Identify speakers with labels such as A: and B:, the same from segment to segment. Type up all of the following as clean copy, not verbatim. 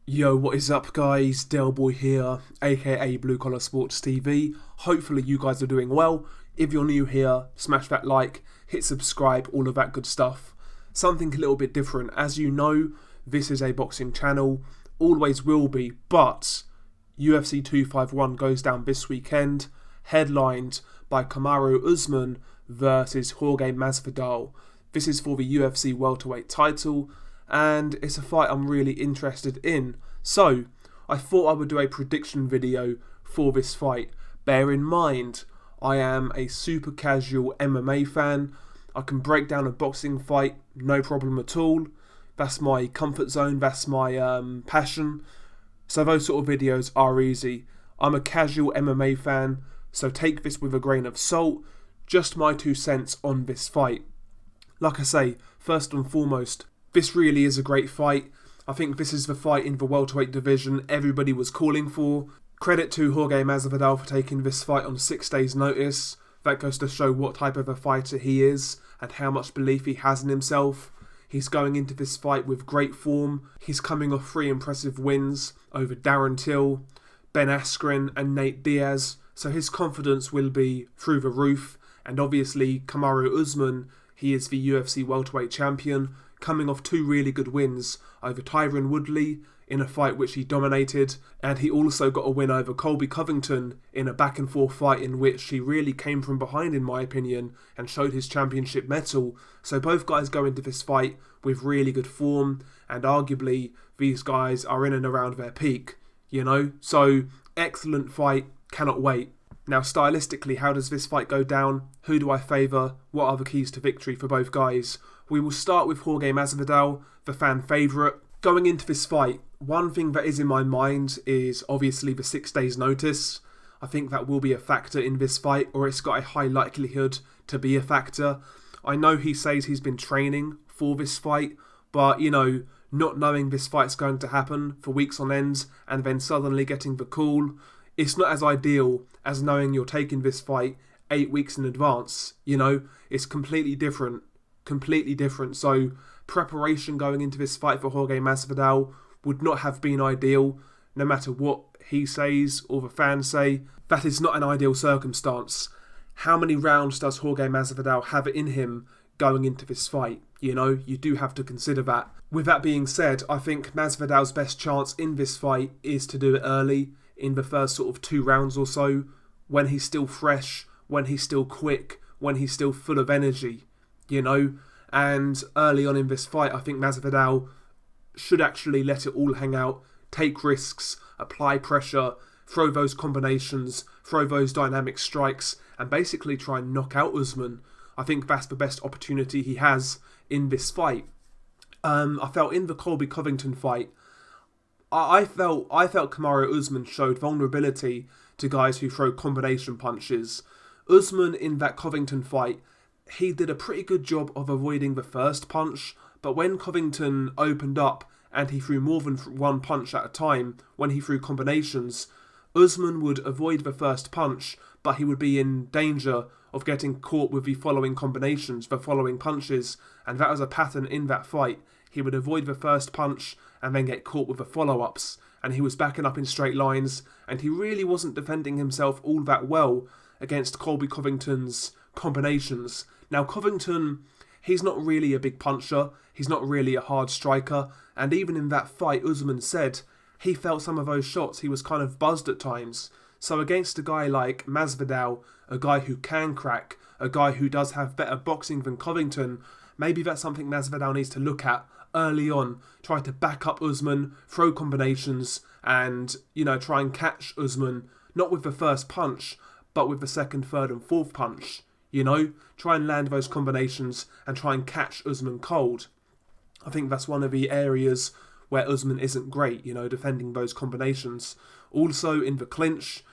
A: Yo, what is up guys? Delboy here, aka Blue Collar Sports TV. Hopefully you guys are doing well. If you're new here, smash that like, hit subscribe, all of that good stuff. Something a little bit different. As you know, this is a boxing channel, always will be, but UFC 251 goes down this weekend, headlined by Kamaru Usman versus Jorge Masvidal. This is for the UFC welterweight title, and it's a fight I'm really interested in. So, I thought I would do a prediction video for this fight. Bear in mind, I am a super casual MMA fan. I can break down a boxing fight, no problem at all. That's my comfort zone, that's my passion. So those sort of videos are easy. I'm a casual MMA fan, so take this with a grain of salt. Just my 2 cents on this fight. Like I say, first and foremost, this really is a great fight. I think this is the fight in the welterweight division everybody was calling for. Credit to Jorge Masvidal for taking this fight on 6 days' notice. That goes to show what type of a fighter he is and how much belief he has in himself. He's going into this fight with great form. He's coming off 3 impressive wins over Darren Till, Ben Askren and Nate Diaz. So his confidence will be through the roof. And obviously Kamaru Usman, he is the UFC welterweight champion, coming off 2 really good wins over Tyron Woodley in a fight which he dominated, and he also got a win over Colby Covington in a back and forth fight in which he really came from behind in my opinion and showed his championship mettle. So both guys go into this fight with really good form, and arguably these guys are in and around their peak, you know? So excellent fight, cannot wait. Now stylistically, how does this fight go down? Who do I favour? What are the keys to victory for both guys? We will start with Jorge Masvidal, the fan favourite. Going into this fight, one thing that is in my mind is obviously the 6 days notice. I think that will be a factor in this fight, or it's got a high likelihood to be a factor. I know he says he's been training for this fight, but you know, not knowing this fight's going to happen for weeks on end and then suddenly getting the call, it's not as ideal as knowing you're taking this fight 8 weeks in advance. You know, it's completely different. So preparation going into this fight for Jorge Masvidal would not have been ideal, no matter what he says or the fans say. That is not an ideal circumstance. How many rounds does Jorge Masvidal have in him going into this fight? You know, you do have to consider that. With that being said, I think Masvidal's best chance in this fight is to do it early, in the first sort of 2 rounds or so, when he's still fresh, when he's still quick, when he's still full of energy, you know. And early on in this fight, I think Masvidal should actually let it all hang out, take risks, apply pressure, throw those combinations, throw those dynamic strikes, and basically try and knock out Usman. I think that's the best opportunity he has in this fight. I felt in the Colby Covington fight, I felt Kamaru Usman showed vulnerability to guys who throw combination punches. Usman in that Covington fight, he did a pretty good job of avoiding the first punch, but when Covington opened up and he threw more than 1 punch at a time, when he threw combinations, Usman would avoid the first punch, but he would be in danger of getting caught with the following combinations, the following punches, and that was a pattern in that fight. He would avoid the first punch and then get caught with the follow-ups, and he was backing up in straight lines, and he really wasn't defending himself all that well against Colby Covington's combinations. Now Covington, he's not really a big puncher, he's not really a hard striker, and even in that fight Usman said he felt some of those shots, he was kind of buzzed at times. So against a guy like Masvidal, a guy who can crack, a guy who does have better boxing than Covington, maybe that's something Masvidal needs to look at early on. Try to back up Usman, throw combinations, and, you know, try and catch Usman, not with the first punch, but with the second, third and fourth punch. You know, try and land those combinations and try and catch Usman cold. I think that's one of the areas where Usman isn't great, you know, defending those combinations. Also in the clinch,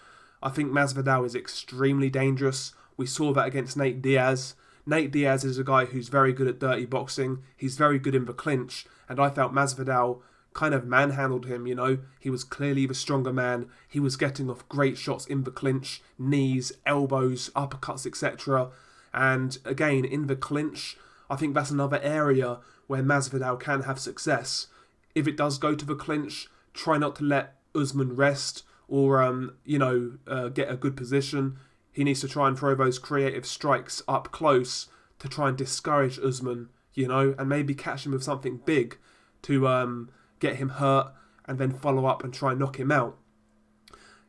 A: I think Masvidal is extremely dangerous. We saw that against Nate Diaz. Nate Diaz is a guy who's very good at dirty boxing. He's very good in the clinch, and I felt Masvidal kind of manhandled him, you know. He was clearly the stronger man. He was getting off great shots in the clinch, knees, elbows, uppercuts, etc. And again, in the clinch, I think that's another area where Masvidal can have success. If it does go to the clinch, try not to let Usman rest or, get a good position. He needs to try and throw those creative strikes up close to try and discourage Usman, and maybe catch him with something big to get him hurt and then follow up and try and knock him out.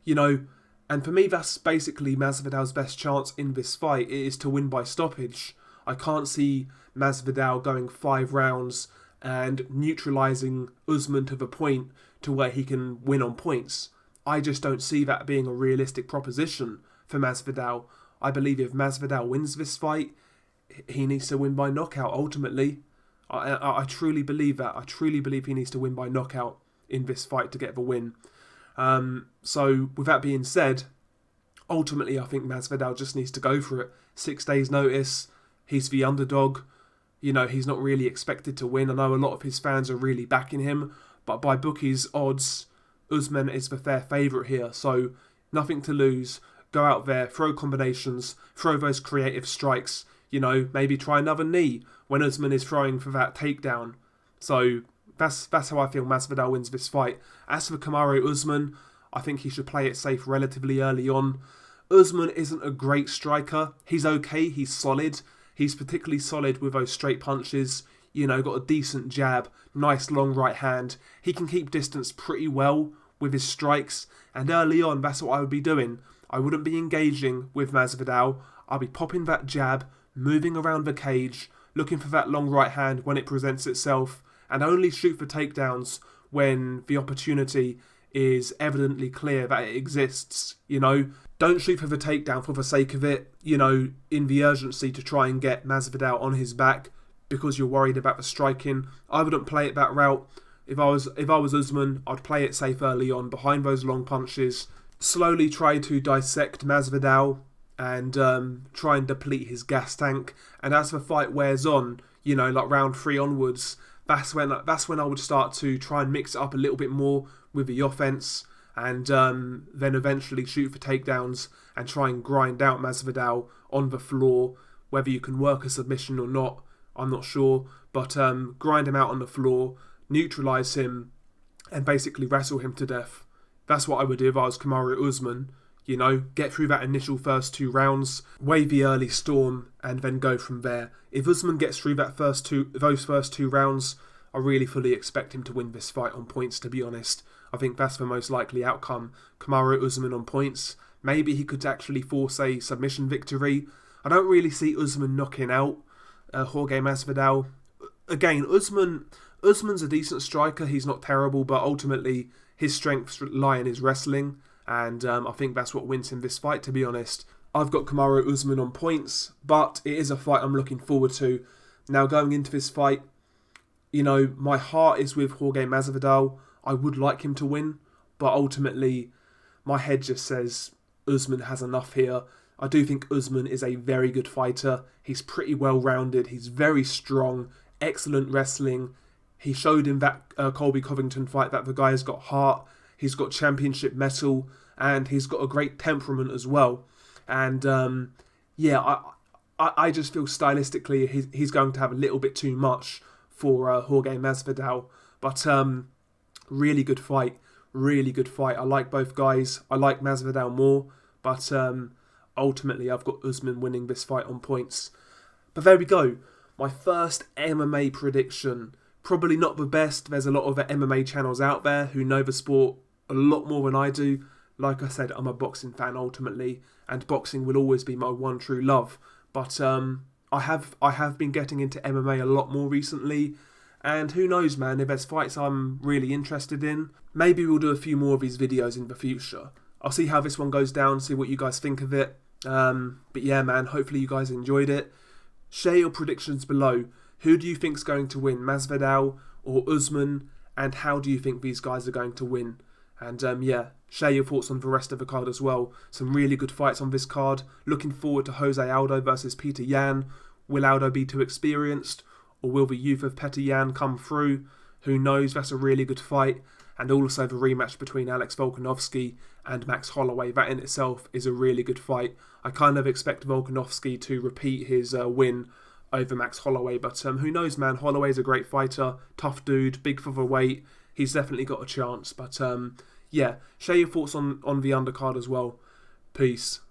A: And for me, that's basically Masvidal's best chance in this fight. It is to win by stoppage. I can't see Masvidal going 5 rounds and neutralising Usman to the point to where he can win on points. I just don't see that being a realistic proposition for Masvidal. I believe if Masvidal wins this fight, he needs to win by knockout ultimately. I truly believe that. I truly believe he needs to win by knockout in this fight to get the win. So with that being said, ultimately I think Masvidal just needs to go for it. 6 days notice, he's the underdog. He's not really expected to win. I know a lot of his fans are really backing him, but by bookies' odds, Usman is the fair favourite here. So nothing to lose. Go out there, throw combinations, throw those creative strikes. Maybe try another knee when Usman is throwing for that takedown. So that's how I feel Masvidal wins this fight. As for Kamaru Usman, I think he should play it safe relatively early on. Usman isn't a great striker. He's okay, he's solid. He's particularly solid with those straight punches. Got a decent jab, nice long right hand. He can keep distance pretty well with his strikes. And early on, that's what I would be doing. I wouldn't be engaging with Masvidal. I'll be popping that jab, moving around the cage, looking for that long right hand when it presents itself, and only shoot for takedowns when the opportunity is evidently clear that it exists. Don't shoot for the takedown for the sake of it, in the urgency to try and get Masvidal on his back because you're worried about the striking. I wouldn't play it that route. If I was Usman, I'd play it safe early on, behind those long punches, slowly try to dissect Masvidal and try and deplete his gas tank. And as the fight wears on, like round 3 onwards, that's when I would start to try and mix it up a little bit more with the offense, and then eventually shoot for takedowns and try and grind out Masvidal on the floor. Whether you can work a submission or not, I'm not sure, but grind him out on the floor, neutralise him, and basically wrestle him to death. That's what I would do if I was Kamaru Usman. Get through that initial first 2 rounds, wave the early storm, and then go from there. If Usman gets through those first two rounds, I really fully expect him to win this fight on points, to be honest. I think that's the most likely outcome. Kamaru Usman on points. Maybe he could actually force a submission victory. I don't really see Usman knocking out Jorge Masvidal. Again, Usman's a decent striker. He's not terrible, but ultimately his strengths lie in his wrestling. And I think that's what wins him this fight, to be honest. I've got Kamaru Usman on points, but it is a fight I'm looking forward to. Now, going into this fight, my heart is with Jorge Masvidal. I would like him to win, but ultimately, my head just says Usman has enough here. I do think Usman is a very good fighter. He's pretty well-rounded. He's very strong, excellent wrestling. He showed in that Colby Covington fight that the guy has got heart. He's got championship mettle, and he's got a great temperament as well. And I just feel stylistically he's going to have a little bit too much for Jorge Masvidal. But really good fight. I like both guys. I like Masvidal more, but ultimately I've got Usman winning this fight on points. But there we go. My first MMA prediction. Probably not the best. There's a lot of MMA channels out there who know the sport a lot more than I do. Like I said, I'm a boxing fan ultimately, and boxing will always be my one true love. But I have been getting into MMA a lot more recently, and who knows, man, if there's fights I'm really interested in, maybe we'll do a few more of these videos in the future. I'll see how this one goes down, see what you guys think of it. But yeah, man, hopefully you guys enjoyed it. Share your predictions below. Who do you think's going to win, Masvidal or Usman? And how do you think these guys are going to win? And share your thoughts on the rest of the card as well. Some really good fights on this card. Looking forward to Jose Aldo versus Petr Yan. Will Aldo be too experienced? Or will the youth of Petr Yan come through? Who knows? That's a really good fight. And also the rematch between Alex Volkanovski and Max Holloway. That in itself is a really good fight. I kind of expect Volkanovski to repeat his win over Max Holloway. But who knows, man? Holloway's a great fighter. Tough dude. Big for the weight. he's definitely got a chance. But yeah, share your thoughts on the undercard as well. Peace.